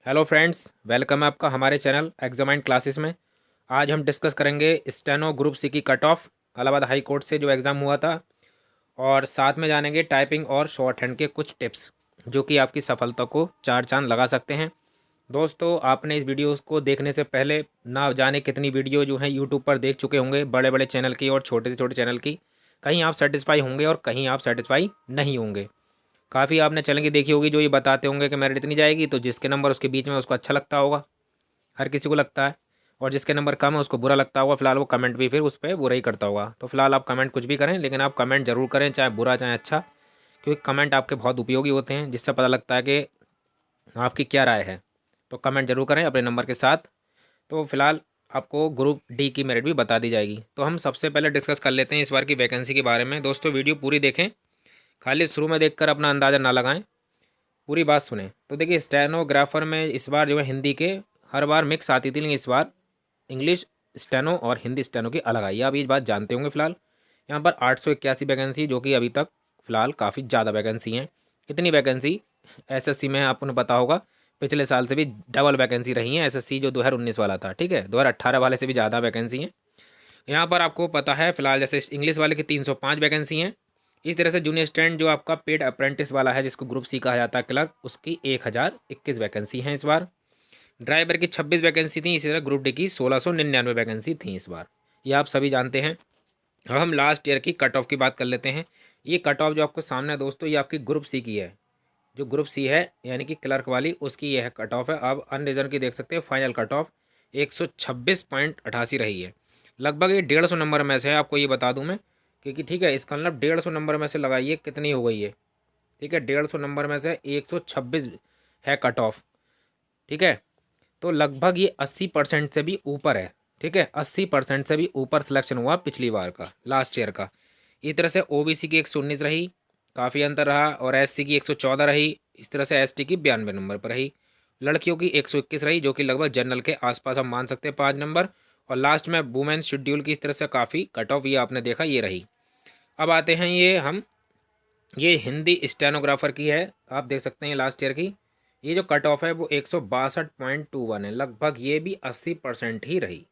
Hello friends, welcome है आपका हमारे चैनल एग्जामाइन क्लासेस में। आज हम डिस्कस करेंगे स्टेनो ग्रुप सी की cut off Allahabad high court से जो एग्ज़ाम हुआ था, और साथ में जानेंगे टाइपिंग और शॉर्ट हैंड के कुछ टिप्स जो कि आपकी सफलता को चार चांद लगा सकते हैं। दोस्तों, आपने इस वीडियो को देखने से पहले ना जाने कितनी वीडियो जो हैं यूट्यूब पर देख चुके होंगे, बड़े बड़े चैनल की और छोटे से छोटे चैनल की। कहीं आप सेटिस्फाई होंगे और कहीं आप सेटिस्फाई नहीं होंगे। काफ़ी आपने चैनल की देखी होगी जो ये बताते होंगे कि मेरिट इतनी जाएगी, तो जिसके नंबर उसके बीच में उसको अच्छा लगता होगा, हर किसी को लगता है। और जिसके नंबर कम है उसको बुरा लगता होगा। फिलहाल वो कमेंट भी फिर उस पर बुरा ही करता होगा। तो फिलहाल आप कमेंट कुछ भी करें, लेकिन आप कमेंट जरूर करें, चाहे बुरा चाहे अच्छा, क्योंकि कमेंट आपके बहुत उपयोगी होते हैं, जिससे पता लगता है कि आपकी क्या राय है। तो कमेंट जरूर करें अपने नंबर के साथ। तो फिलहाल आपको ग्रुप डी की मेरिट भी बता दी जाएगी। तो हम सबसे पहले डिस्कस कर लेते हैं इस बार की वैकेंसी के बारे में। दोस्तों, वीडियो पूरी देखें, खाली शुरू में देखकर अपना अंदाज़ा ना लगाएं, पूरी बात सुने। तो देखिए, स्टेनोग्राफर में इस बार जो है हिंदी के हर बार मिक्स आती थी, लेकिन इस बार इंग्लिश स्टेनो और हिंदी स्टेनो की अलग आई है। आप ये बात जानते होंगे। फिलहाल यहाँ पर 881 वैकेंसी, जो कि अभी तक फ़िलहाल काफ़ी ज़्यादा वैकेंसी हैं। इतनी वैकेंसी एसएससी में आपको पता होगा पिछले साल से भी डबल वैकेंसी रही है। एसएससी जो 2019 वाला था, ठीक है, 2018 वाले से भी ज़्यादा वैकेंसी हैं। यहाँ पर आपको पता है फिलहाल जैसे इंग्लिश वाले की 305 वैकेंसी हैं। इस तरह से जूनियर स्टैंड जो आपका पेड अप्रेंटिस वाला है, जिसको ग्रुप सी कहा जाता है, क्लर्क, उसकी 1021 वैकेंसी हैं इस बार। ड्राइवर की 26 वैकेंसी थी। इसी तरह ग्रुप डी की 1699 वैकेंसी थी इस बार। ये आप सभी जानते हैं। अब हम लास्ट ईयर की कट ऑफ की बात कर लेते हैं। ये कट ऑफ जो आपको सामने है दोस्तों, ये आपकी ग्रुप सी की है। जो ग्रुप सी है यानी कि क्लर्क वाली, उसकी यह कट ऑफ है। आप अनरिजर्व की देख सकते हैं, फाइनल कट ऑफ 126.88 रही है। लगभग ये 150 नंबर में से है, आपको ये बता दूं मैं, क्योंकि ठीक है, इसका मतलब 150 नंबर में से लगाइए कितनी हो गई है। ठीक है, 150 नंबर में से 126 है कट ऑफ। ठीक है, तो लगभग ये 80% से भी ऊपर है। ठीक है, 80% से भी ऊपर सिलेक्शन हुआ पिछली बार का, लास्ट ईयर का। इस तरह से ओबीसी की 119 रही, काफ़ी अंतर रहा, और एससी की 114 रही। इस तरह से एसटी की 92 नंबर पर रही। लड़कियों की 121 रही, जो कि लगभग जनरल के आसपास हम मान सकते हैं 5 नंबर। और लास्ट में वुमेन शेड्यूल की इस तरह से काफ़ी कट ऑफ, ये आपने देखा, ये रही। अब आते हैं ये हिंदी स्टेनोग्राफर की है, आप देख सकते हैं लास्ट ईयर की। ये जो कट ऑफ है वो 162.21 है। लगभग ये भी 80% ही रही।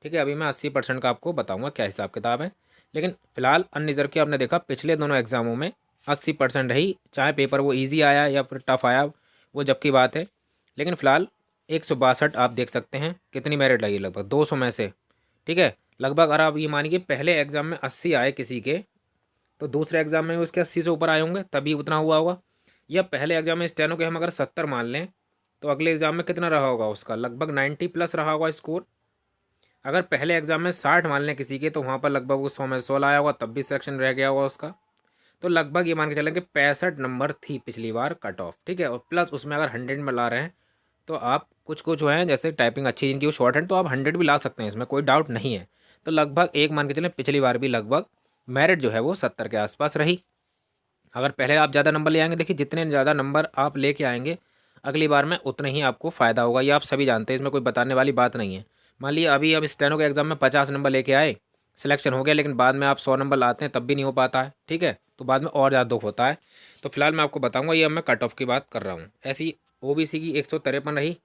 ठीक है, अभी मैं 80% का आपको बताऊंगा क्या हिसाब किताब है। लेकिन फिलहाल अनरिजर्व की आपने देखा पिछले दोनों एग्जामों में 80% रही, चाहे पेपर वो ईजी आया या फिर टफ आया, वो जब की बात है। लेकिन फिलहाल 162 आप देख सकते हैं कितनी मेरिट लगी, लगभग 200 में से। ठीक है, लगभग अगर आप ये मानिए पहले एग्जाम में 80 आए किसी के, तो दूसरे एग्जाम में उसके 80 से ऊपर आए होंगे, तभी उतना हुआ होगा। या पहले एग्जाम में स्टेनो के हम अगर 70 मान लें, तो अगले एग्जाम में कितना रहा होगा उसका, लगभग 90 प्लस रहा होगा स्कोर। अगर पहले एग्जाम में 60 मान लें किसी के, तो वहाँ पर लगभग वो 100 में 16 आया होगा, तब भी सिलेक्शन रह गया होगा उसका। तो लगभग ये मान के चलें कि 65 नंबर थी पिछली बार कट ऑफ। ठीक है, और प्लस उसमें अगर 100 में ला रहे हैं, तो आप कुछ कुछ जो हैं जैसे टाइपिंग अच्छी जिनकी वो शॉर्ट हैंड, तो आप 100 भी ला सकते हैं, इसमें कोई डाउट नहीं है। तो लगभग एक मान के चलें पिछली बार भी लगभग मेरिट जो है वो 70 के आसपास रही। अगर पहले आप ज़्यादा नंबर ले आएंगे, देखिए जितने ज़्यादा नंबर आप लेके आएंगे अगली बार में, उतने ही आपको फ़ायदा होगा। ये आप सभी जानते हैं, इसमें कोई बताने वाली बात नहीं है। मान लीजिए अभी अब स्टेनो के एग्ज़ाम में 50 नंबर लेके आए, सिलेक्शन हो गया, लेकिन बाद में आप 100 नंबर लाते हैं तब भी नहीं हो पाता है। ठीक है, तो बाद में और ज़्यादा दुख होता है। तो फिलहाल मैं आपको बताऊँगा, ये अब मैं कट ऑफ की बात कर रहा हूँ। ऐसी ओबीसी की 153 रही।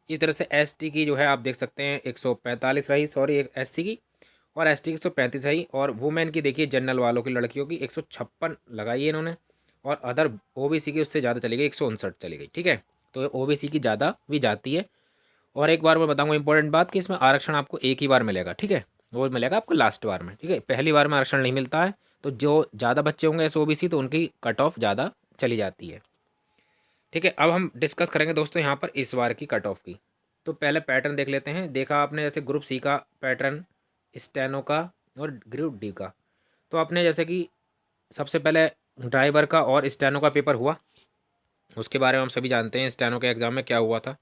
इस तरह से एसटी की जो है आप देख सकते हैं 145 रही, सॉरी, एक एससी की, और एसटी की 135 रही। और वुमेन की देखिए जनरल वालों की लड़कियों की 156 लगाई है इन्होंने। और अदर ओबीसी की उससे ज़्यादा चली गई, 159 चली गई। ठीक है, तो ओबीसी की ज़्यादा भी जाती है। और एक बार मैं बताऊंगा इंपॉर्टेंट बात, कि इसमें आरक्षण आपको एक ही बार मिलेगा। ठीक है, वो मिलेगा आपको लास्ट बार में। ठीक है, पहली बार में आरक्षण नहीं मिलता है। तो जो ज़्यादा बच्चे होंगे एस ओबीसी, तो उनकी कट ऑफ ज़्यादा चली जाती है। ठीक है, अब हम डिस्कस करेंगे दोस्तों यहाँ पर इस बार की कट ऑफ की। तो पहले पैटर्न देख लेते हैं। देखा आपने जैसे ग्रुप सी का पैटर्न, स्टेनो का और ग्रुप डी का। तो आपने जैसे कि सबसे पहले ड्राइवर का और स्टेनो का पेपर हुआ, उसके बारे में हम सभी जानते हैं स्टेनो के एग्ज़ाम में क्या हुआ था।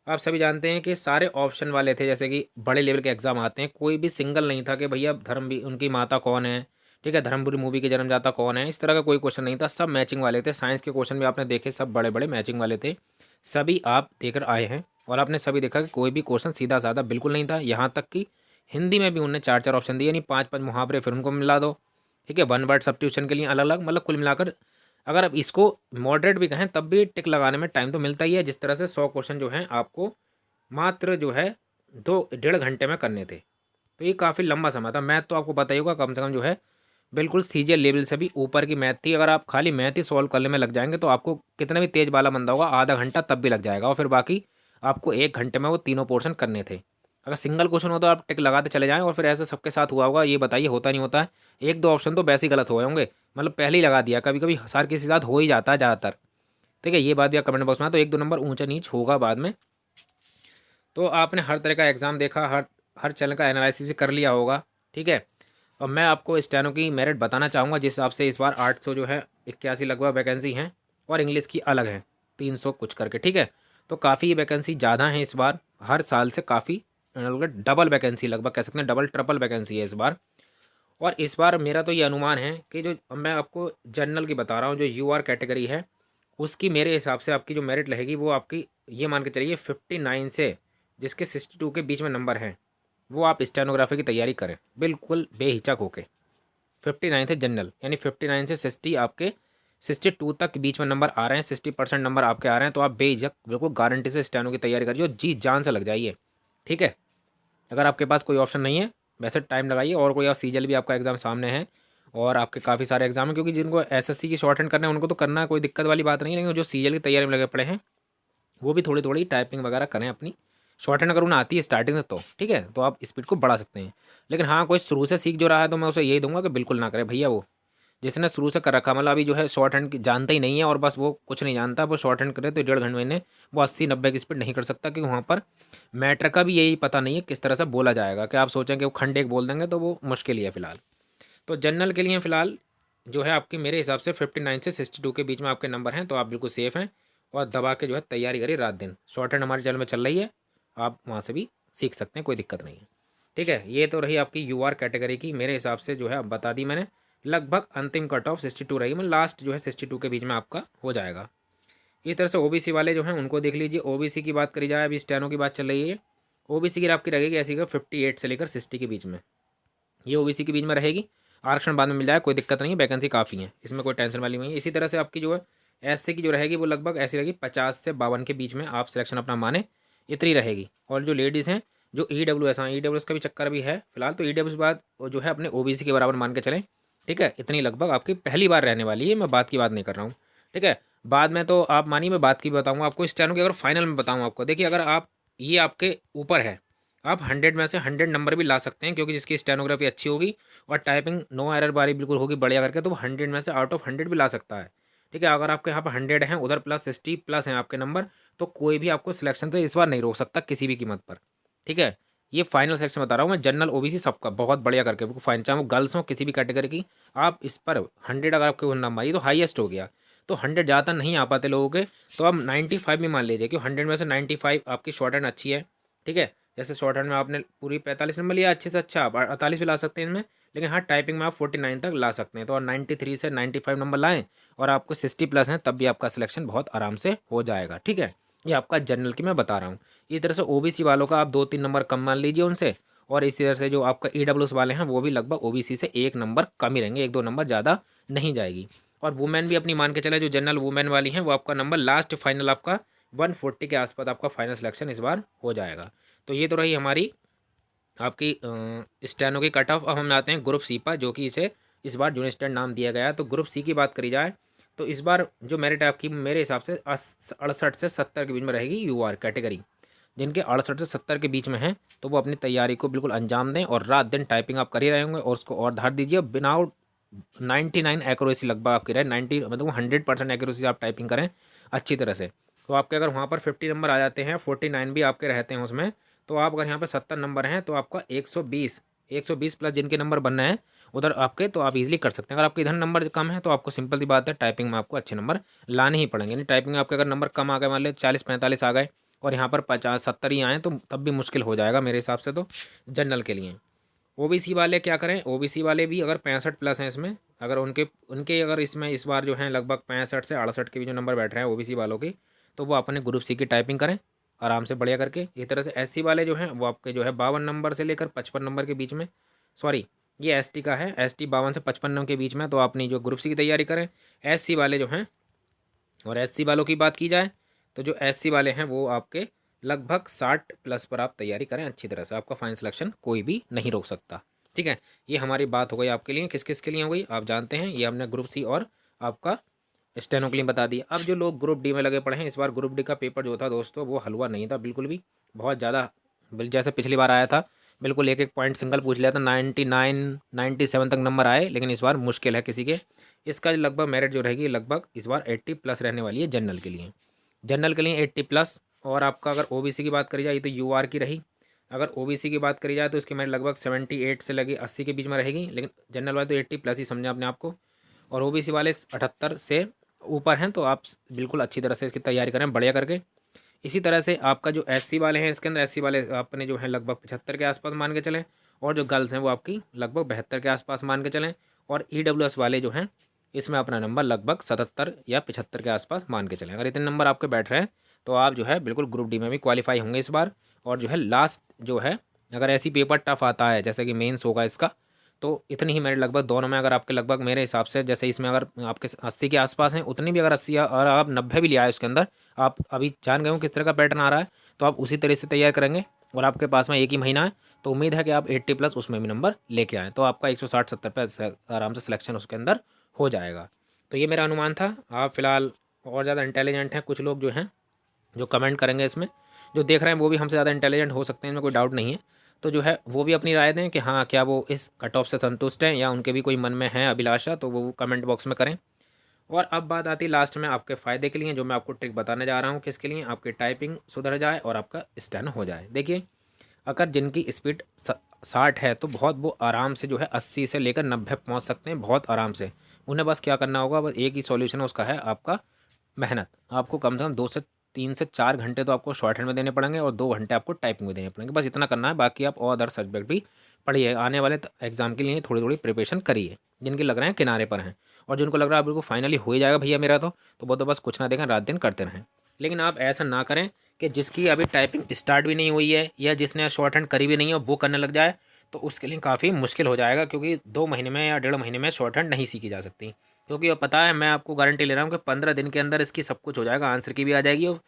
आप सभी जानते हैं कि सारे ऑप्शन वाले थे, जैसे कि बड़े लेवल के एग्ज़ाम आते हैं, कोई भी सिंगल नहीं था कि भैया धर्म भी उनकी माता कौन है। ठीक है, धर्मपुरी मूवी के जन्मदाता कौन है, इस तरह का कोई क्वेश्चन नहीं था। सब मैचिंग वाले थे। साइंस के क्वेश्चन भी आपने देखे, सब बड़े बड़े मैचिंग वाले थे। सभी आप देकर आए हैं, और आपने सभी देखा कि कोई भी क्वेश्चन सीधा साधा बिल्कुल नहीं था। यहाँ तक कि हिंदी में भी उनने 4-4 ऑप्शन दिए, यानी 5-5 मुहावरे फिर उनको मिला दो। ठीक है, वन वर्ड सब्स्टिट्यूशन के लिए अलग अलग, मतलब कुल मिलाकर अगर आप इसको मॉडरेट भी कहें तब भी टिक लगाने में टाइम तो मिलता ही है। जिस तरह से 100 क्वेश्चन जो हैं आपको मात्र जो है 2 डेढ़ घंटे में करने थे, तो ये काफ़ी लंबा समय था। मैथ तो आपको पता ही होगा, कम से कम जो है बिल्कुल सीजीएल लेवल से भी ऊपर की मैथ थी। अगर आप खाली मैथ ही सॉल्व करने में लग जाएंगे तो आपको कितना भी तेज वाला बंदा होगा आधा घंटा तब भी लग जाएगा, और फिर बाकी आपको 1 घंटे में वो तीनों पोर्शन करने थे। अगर सिंगल क्वेश्चन हो तो आप टिक लगाते चले जाएं, और फिर ऐसा सबके साथ हुआ होगा, ये बताइए होता नहीं होता है? एक दो ऑप्शन तो वैसे ही गलत हुए होंगे, मतलब पहले ही लगा दिया, कभी कभी हर किसी के साथ हो ही जाता है ज़्यादातर। ठीक है, ये बात भी आप कमेंट बॉक्स में, तो 1 2 नंबर ऊंचा नीच होगा बाद में। तो आपने हर तरह का एग्ज़ाम देखा, हर हर चैनल का एनालिसिस भी कर लिया होगा। ठीक है, और मैं आपको स्टेनो की मेरिट बताना चाहूँगा, जिस हिसाब से इस बार 800 जो है 81 लगभग वैकेंसी हैं, और इंग्लिश की अलग है 300 कुछ करके। ठीक है, तो काफ़ी वैकेंसी ज़्यादा है इस बार, हर साल से काफ़ी डबल वैकेंसी, लगभग कह सकते हैं डबल ट्रिपल वैकेंसी है इस बार। और इस बार मेरा तो ये अनुमान है कि जो मैं आपको जनरल की बता रहा हूँ, जो यूआर कैटेगरी है उसकी मेरे हिसाब से आपकी जो मेरिट रहेगी वो आपकी, ये मान के चलिए 59 से जिसके 62 के बीच में नंबर हैं, वो आप स्टेनोग्राफी की तैयारी करें बिल्कुल बेहिचक होके। 59 थे जनरल, यानी 59 से 60 आपके 62 तक के बीच में नंबर आ रहे हैं, 60% नंबर आपके आ रहे हैं, तो आप बेहिचक बिल्कुल गारंटी से स्टेनो की तैयारी करिए, जी जान से लग जाइए। ठीक है, अगर आपके पास कोई ऑप्शन नहीं है, वैसे टाइम लगाइए, और कोई आप सीजल भी आपका एग्ज़ाम सामने है, और आपके काफ़ी सारे एग्जाम हैं, क्योंकि जिनको एसएससी की शॉर्ट हैंड करना है उनको तो करना है, कोई दिक्कत वाली बात नहीं है, लेकिन जो सीजल की तैयारी में लगे पड़े हैं वो भी थोड़ी थोड़ी टाइपिंग वगैरह करें अपनी। शॉर्ट हैंड अगर उन्हें आती है स्टार्टिंग से तो ठीक है, तो आप स्पीड को बढ़ा सकते हैं। लेकिन हाँ, कोई शुरू से सीख जो रहा है तो मैं उसे यही दूंगा कि बिल्कुल ना करे भैया, वो जिसने शुरू से कर रखा, मतलब अभी जो है शॉर्ट हैंड जानता ही नहीं है और बस वो कुछ नहीं जानता, वो शॉर्ट हैंड करे तो 1.5 घंटे में वो 80 90 की स्पीड नहीं कर सकता, क्योंकि वहाँ पर मैटर का भी यही पता नहीं है किस तरह से बोला जाएगा, कि आप सोचें कि वो खंड एक बोल देंगे तो वो मुश्किल ही है फिलहाल। तो जनरल के लिए फ़िलहाल जो है आपकी मेरे हिसाब से 59 से 62 के बीच में आपके नंबर हैं, तो आप बिल्कुल सेफ़ हैं, और दबा के जो है तैयारी करिए रात दिन। शॉर्ट हैंड हमारे चैनल में चल रही है, आप वहाँ से भी सीख सकते हैं, कोई दिक्कत नहीं है। ठीक है, ये तो रही आपकी यूआर कैटेगरी की, मेरे हिसाब से जो है अब बता दी मैंने, लगभग अंतिम कट ऑफ 62 रहेगी, मतलब लास्ट जो है 62 के बीच में आपका हो जाएगा। इस तरह से ओबीसी वाले जो हैं उनको देख लीजिए। ओबीसी की बात करी जाए, अभी स्टेनो की बात चल रही है, ओबीसी की आपकी रहेगी ऐसी 58 से लेकर 60 के बीच में, ये ओबीसी के बीच में रहेगी। आरक्षण बाद में मिल जाए, कोई दिक्कत नहीं है, वैकेंसी काफ़ी है, इसमें कोई टेंशन वाली नहीं है। इसी तरह से आपकी जो है एससी की जो रहेगी वो लगभग ऐसी रहेगी 50 से 52 के बीच में, आप सिलेक्शन अपना माने इतनी रहेगी। और जो लेडीज़ हैं, जो ईडब्ल्यूएस, हाँ ईडब्ल्यूएस का भी चक्कर भी है फिलहाल, तो ईडब्ल्यूएस बाद जो है अपने ओबीसी के बराबर मान के चलें। ठीक है, इतनी लगभग आपकी पहली बार रहने वाली है, मैं बात की बात नहीं कर रहा हूँ। ठीक है, बाद में तो आप मानिए मैं बात की बताऊँगा आपको स्टेनो की, अगर फाइनल में बताऊँ आपको, देखिए अगर आप ये आपके ऊपर है, आप 100 में से 100 नंबर भी ला सकते हैं, क्योंकि जिसकी स्टेनोग्राफी अच्छी होगी और टाइपिंग नो एरर वाली बिल्कुल होगी बढ़िया करके, तो वो 100 में से आउट ऑफ 100 भी ला सकता है। ठीक है, अगर आपके यहाँ पर 100 हैं, उधर प्लस 60 प्लस हैं आपके नंबर, तो कोई भी आपको सिलेक्शन से इस बार नहीं रोक सकता किसी भी कीमत पर। ठीक है, ये फाइनल सेक्शन बता रहा हूँ मैं, जनरल ओबीसी सबका बहुत बढ़िया करके बिल्कुल फाइन, चाहे वो गर्ल्स हो किसी भी कैटेगरी की, आप इस पर 100 अगर आपके नंबर आई तो हाईएस्ट हो गया। तो 100 ज़्यादा नहीं आ पाते लोगों के, तो आप 95 भी मान लीजिए कि 100 में से 95 आपकी शॉर्ट हैंड अच्छी है। ठीक है, जैसे शॉर्ट हैंड में आपने पूरी 45 नंबर लिया, अच्छे से अच्छा आप 48 भी ला सकते हैं इनमें, लेकिन हाँ टाइपिंग में आप 49 तक ला सकते हैं। तो और 93 से 95 नंबर लाएं और आपको 60 प्लस हैं, तब भी आपका सिलेक्शन बहुत आराम से हो जाएगा। ठीक है, ये आपका जनरल की मैं बता रहा हूँ। इस तरह से ओबीसी वालों का आप 2 3 नंबर कम मान लीजिए उनसे, और इसी तरह से जो आपका ईडब्ल्यूएस वाले हैं वो भी लगभग ओबीसी से 1 नंबर कम ही रहेंगे, 1 2 नंबर ज़्यादा नहीं जाएगी। और वुमेन भी अपनी मान के चले, जो जनरल वुमेन वाली हैं वो आपका नंबर लास्ट फाइनल आपका 140 के आसपास आपका फाइनल सिलेक्शन इस बार हो जाएगा। तो ये तो रही हमारी आपकी स्टेनो की कट ऑफ। अब हम आते हैं ग्रुप सी पर, जो कि इसे इस बार जूनियर स्टैंड नाम दिया गया है। तो ग्रुप सी की बात करी जाए तो इस बार जो मेरिट है आपकी मेरे हिसाब से 68 से 70 के बीच में रहेगी यूआर कैटेगरी। जिनके 68 से 70 के बीच में हैं तो वो अपनी तैयारी को बिल्कुल अंजाम दें, और रात दिन टाइपिंग आप कर ही रहे होंगे, और उसको और धार दीजिए बिना 99 एक्यूरेसी लगभग आपकी रहे, 90 मतलब 100% एक्यूरेसी आप टाइपिंग करें अच्छी तरह से। तो आपके अगर वहाँ पर 50 नंबर आ जाते हैं, 49 भी आपके रहते हैं उसमें, तो आप अगर यहाँ पर 70 नंबर हैं तो आपका 120 प्लस जिनके नंबर बनना है उधर आपके, तो आप इजीली कर सकते हैं। अगर आपके इधर नंबर कम है तो आपको सिंपल सी बात है, टाइपिंग में आपको अच्छे नंबर लाने ही पड़ेंगे। नहीं टाइपिंग में आपके अगर नंबर कम आ गए, मान लो 40 45 आ गए और यहाँ पर 50 70 ही आए, तो तब भी मुश्किल हो जाएगा मेरे हिसाब से तो जनरल के लिए। ओबीसी वाले क्या करें, ओबीसी वाले भी अगर 65 प्लस हैं इसमें, अगर उनके उनके अगर इसमें इस बार जो है लगभग 65 से 68 के भी जो नंबर बैठ रहे हैं ओबीसी वालों की, तो वो अपने ग्रुप सी की टाइपिंग करें आराम से बढ़िया करके। इस तरह से एससी वाले जो हैं वो आपके जो है 52 नंबर से लेकर 55 नंबर के बीच में, सॉरी ये एसटी का है, एसटी 52 से 55 के बीच में, तो अपनी जो ग्रुप सी की तैयारी करें। एससी वाले जो हैं, और एससी वालों की बात की जाए तो जो एससी वाले हैं वो आपके लगभग 60 प्लस पर आप तैयारी करें अच्छी तरह से, आपका फाइन सिलेक्शन कोई भी नहीं रोक सकता। ठीक है, ये हमारी बात हो गई आपके लिए, किस किस के लिए हो गई आप जानते हैं। ये हमने ग्रुप सी और आपका स्टेनो के लिए बता दिया। अब जो लोग ग्रुप डी में लगे पड़े हैं, इस बार ग्रुप डी का पेपर जो था दोस्तों वो हलवा नहीं था बिल्कुल भी, बहुत ज़्यादा जैसे पिछली बार आया था बिल्कुल एक एक पॉइंट सिंगल पूछ लिया था, 99 97 तक नंबर आए, लेकिन इस बार मुश्किल है किसी के। इसका लगभग मेरिट जो रहेगी लगभग इस बार 80 प्लस रहने वाली है जनरल के लिए, जनरल के लिए 80 प्लस। और आपका अगर ओबीसी की बात करी जाए तो यूआर की रही, अगर ओबीसी की बात करी जाए तो इसकी मेरिट लगभग 78 से लगी 80 के बीच में रहेगी, लेकिन जनरल वाले तो 80 प्लस ही समझें अपने आप को, और ओबीसी वाले 78 से ऊपर हैं। तो आप बिल्कुल अच्छी तरह से इसकी तैयारी करें बढ़िया करके। इसी तरह से आपका जो एससी वाले हैं, इसके अंदर एससी वाले अपने जो हैं लगभग 75 के आसपास मान के चलें, और जो गर्ल्स हैं वो आपकी लगभग 72 के आसपास मान के चलें, और ईडब्ल्यूएस वाले जो हैं इसमें अपना नंबर लगभग 77 या 75 के आसपास मान के चलें। अगर इतने नंबर आपके बैठ रहे हैं तो आप जो है बिल्कुल ग्रुप डी में भी क्वालिफाई होंगे इस बार। और जो है लास्ट जो है, अगर ऐसी पेपर टफ आता है जैसे कि मेंस होगा इसका, तो इतनी ही मेरिट लगभग दोनों में, अगर आपके लगभग मेरे हिसाब से जैसे इसमें अगर आपके 80 के आसपास हैं, उतनी भी अगर 80 और आप 90 भी ले आए उसके अंदर, आप अभी जान गए हो किस तरह का पैटर्न आ रहा है, तो आप उसी तरह से तैयार करेंगे। और आपके पास में एक ही महीना है, तो उम्मीद है कि आप 80 प्लस उसमें भी नंबर लेके आएँ, तो आपका 160-70 पे आराम से सिलेक्शन उसके अंदर हो जाएगा। तो ये मेरा अनुमान था। आप फिलहाल और ज़्यादा इंटेलिजेंट हैं, कुछ लोग जो हैं जो कमेंट करेंगे इसमें, जो देख रहे हैं वो भी हमसे ज़्यादा इंटेलिजेंट हो सकते हैं, इसमें कोई डाउट नहीं है। तो जो है वो भी अपनी राय दें कि हाँ क्या वो इस कट ऑफ से संतुष्ट हैं, या उनके भी कोई मन में है अभिलाषा, तो वो कमेंट बॉक्स में करें। और अब बात आती है लास्ट में आपके फ़ायदे के लिए, जो मैं आपको ट्रिक बताने जा रहा हूँ, किसके लिए, आपकी टाइपिंग सुधर जाए और आपका स्टैनो हो जाए। देखिए, अगर जिनकी स्पीड 60 है तो बहुत वो आराम से जो है 80 से लेकर 90 पहुँच सकते हैं बहुत आराम से। उन्हें बस क्या करना होगा, बस एक ही सॉल्यूशन है उसका, है आपका मेहनत। आपको कम से कम 2 से 3 से 4 घंटे तो आपको शॉर्ट हैंड में देने पड़ेंगे, और 2 घंटे आपको टाइपिंग में देने पड़ेंगे, बस इतना करना है। बाकी आप और अदर सब्जेक्ट भी पढ़िए, आने वाले एग्जाम के लिए थोड़ी थोड़ी प्रिपरेशन करिए, जिनके लग रहे हैं किनारे पर हैं, और जिनको लग रहा है बिल्कुल फाइनली हो ही जाएगा भैया मेरा, तो वो तो बस कुछ ना देखें, रात दिन करते रहें। लेकिन आप ऐसा ना करें कि जिसकी अभी टाइपिंग स्टार्ट भी नहीं हुई है, या जिसने शॉर्ट हैंड करी भी नहीं है वो करने लग जाए, तो उसके लिए काफ़ी मुश्किल हो जाएगा, क्योंकि 2 महीने में या 1.5 महीने में शॉर्ट हैंड नहीं सीखी जा सकती। क्योंकि वो पता है, मैं आपको गारंटी ले रहा हूँ कि 15 दिन के अंदर इसकी सब कुछ हो जाएगा, आंसर की भी आ जाएगी, और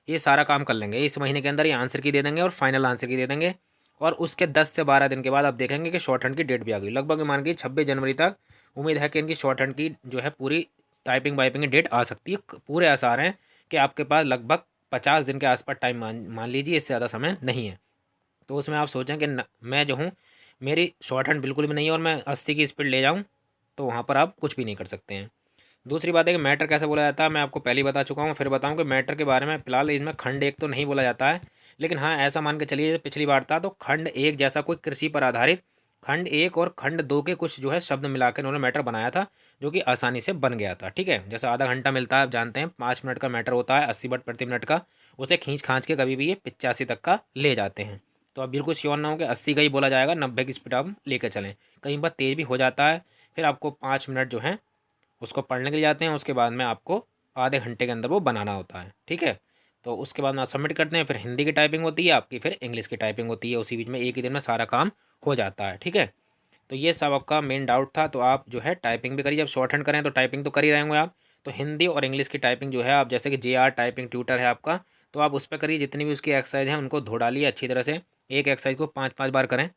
ये सारा काम कर लेंगे इस महीने के अंदर, ये आंसर की दे देंगे और फाइनल आंसर की दे देंगे। और उसके 10 से 12 दिन के बाद आप देखेंगे कि शॉर्ट हैंड की डेट भी आ गई, लगभग मान के 26 जनवरी तक उम्मीद है कि इनकी शॉर्ट हैंड की जो है पूरी टाइपिंग वाइपिंग की डेट आ सकती है। पूरे आसार हैं कि आपके पास लगभग 50 दिन के आसपास टाइम मान लीजिए, इससे ज़्यादा समय नहीं है। तो उसमें आप सोचें कि मैं जो हूँ, मेरी शॉर्ट हैंड बिल्कुल भी नहीं है, और मैं 80 की स्पीड ले जाऊँ, तो वहाँ पर आप कुछ भी नहीं कर सकते हैं। दूसरी बात है कि मैटर कैसे बोला जाता है, मैं आपको पहले ही बता चुका हूँ, फिर बताऊँ कि मैटर के बारे में फ़िलहाल इसमें खंड एक तो नहीं बोला जाता है, लेकिन हाँ ऐसा मान के चलिए पिछली बार था तो खंड एक जैसा कोई कृषि पर आधारित खंड एक और खंड दो के कुछ जो है शब्द मिलाकर उन्होंने मैटर बनाया था, जो कि आसानी से बन गया था। ठीक है, जैसे आधा घंटा मिलता है आप जानते हैं, 5 मिनट का मैटर होता है 80 वर्ड प्रति मिनट का, उसे खींच खांच के कभी भी ये 85 तक का ले जाते हैं। तो आप बिल्कुल श्योर ना हो कि 80 का ही बोला जाएगा, 90 की स्पीड आप लेकर चलें, कहीं बार तेज़ भी हो जाता है। फिर आपको 5 मिनट जो है उसको पढ़ने के लिए जाते हैं, उसके बाद में आपको आधे घंटे के अंदर वो बनाना होता है। ठीक है, तो उसके बाद में आप सबमिट करते हैं, फिर हिंदी की टाइपिंग होती है आपकी, फिर इंग्लिश की टाइपिंग होती है, उसी बीच में एक ही दिन में सारा काम हो जाता है। ठीक है, तो ये सब आपका मेन डाउट था। तो आप जो है टाइपिंग भी करिए, जब शॉर्ट हैंड करें तो टाइपिंग तो कर ही रहे होंगे आप, तो हिंदी और इंग्लिश की टाइपिंग जो है आप, जैसे कि JR टाइपिंग ट्यूटर है आपका, तो आप उस पर करिए, जितनी भी उसकी एक्सरसाइज हैं उनको धो डालिए अच्छी तरह से, एक एक्सरसाइज को 5-5 बार करें।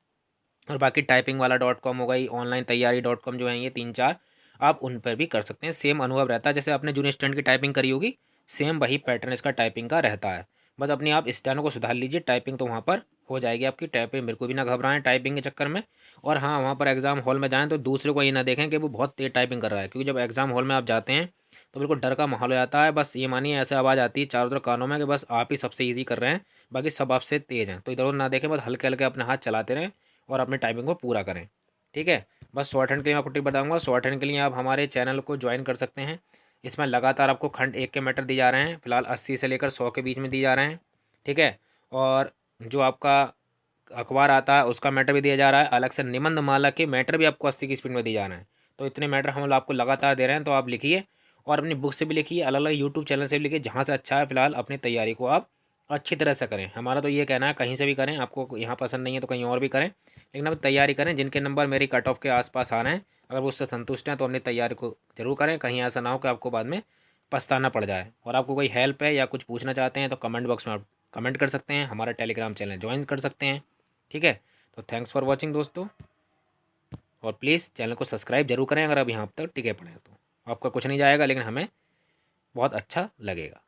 और बाकी टाइपिंग वाला .com हो गई, ऑनलाइन तैयारी .com जो है, ये 3-4 आप उन पर भी कर सकते हैं। सेम अनुभव रहता है, जैसे आपने जूनियर स्टूडेंट की टाइपिंग करी होगी, सेम वही पैटर्न इसका टाइपिंग का रहता है। बस अपनी आप स्टैनो को सुधार लीजिए, टाइपिंग तो वहाँ पर हो जाएगी आपकी। टाइपिंग बिल्कुल भी ना घबराएं टाइपिंग के चक्कर में। और हाँ, वहाँ पर एग्ज़ाम हॉल में जाएँ तो दूसरे को ये ना देखें कि वो बहुत तेज़ टाइपिंग कर रहा है, क्योंकि जब एग्ज़ाम हॉल में आप जाते हैं तो बिल्कुल डर का माहौल हो जाता है। बस ये मानिए ऐसे आवाज़ आती है चारों तरफ कानों में कि बस आप ही सबसे ईजी कर रहे हैं, बाकी सब आपसे तेज़ हैं। तो इधर उधर ना देखें, बस हल्के हल्के अपने हाथ चलाते रहें और अपनी टाइपिंग को पूरा करें। ठीक है, बस शॉर्ट हैंड के लिए मैं आपको टिप बताऊंगा। शॉर्ट हैंड के लिए आप हमारे चैनल को ज्वाइन कर सकते हैं, इसमें लगातार आपको खंड एक के मैटर दिए जा रहे हैं, फिलहाल 80 से लेकर 100 के बीच में दिए जा रहे हैं। ठीक है, और जो आपका अखबार आता है उसका मैटर भी दिया जा रहा है, अलग से निबंध माला के मैटर भी आपको 80 की स्पीड में दिए जा रहे हैं। तो इतने मैटर हम आपको लगातार दे रहे हैं, तो आप लिखिए, और अपनी बुक से भी लिखिए, अलग अलग यूट्यूब चैनल से भी लिखिए, जहाँ से अच्छा है फिलहाल अपनी तैयारी को आप अच्छी तरह से करें। हमारा तो ये कहना है कहीं से भी करें, आपको यहाँ पसंद नहीं है तो कहीं और भी करें, लेकिन अब तैयारी करें। जिनके नंबर मेरी कट ऑफ के आसपास आ रहे हैं, अगर वो उससे संतुष्ट हैं तो अपनी तैयारी को जरूर करें। कहीं ऐसा ना हो कि आपको बाद में पछताना पड़ जाए। और आपको कोई हेल्प है या कुछ पूछना चाहते हैं तो कमेंट बॉक्स में आप कमेंट कर सकते हैं, हमारा टेलीग्राम चैनल ज्वाइन कर सकते हैं। ठीक है, तो थैंक्स फॉर वॉचिंग दोस्तों, और प्लीज़ चैनल को सब्सक्राइब जरूर करें अगर आप यहाँ तक टिके पड़े हैं तो। आपका कुछ नहीं जाएगा लेकिन हमें बहुत अच्छा लगेगा।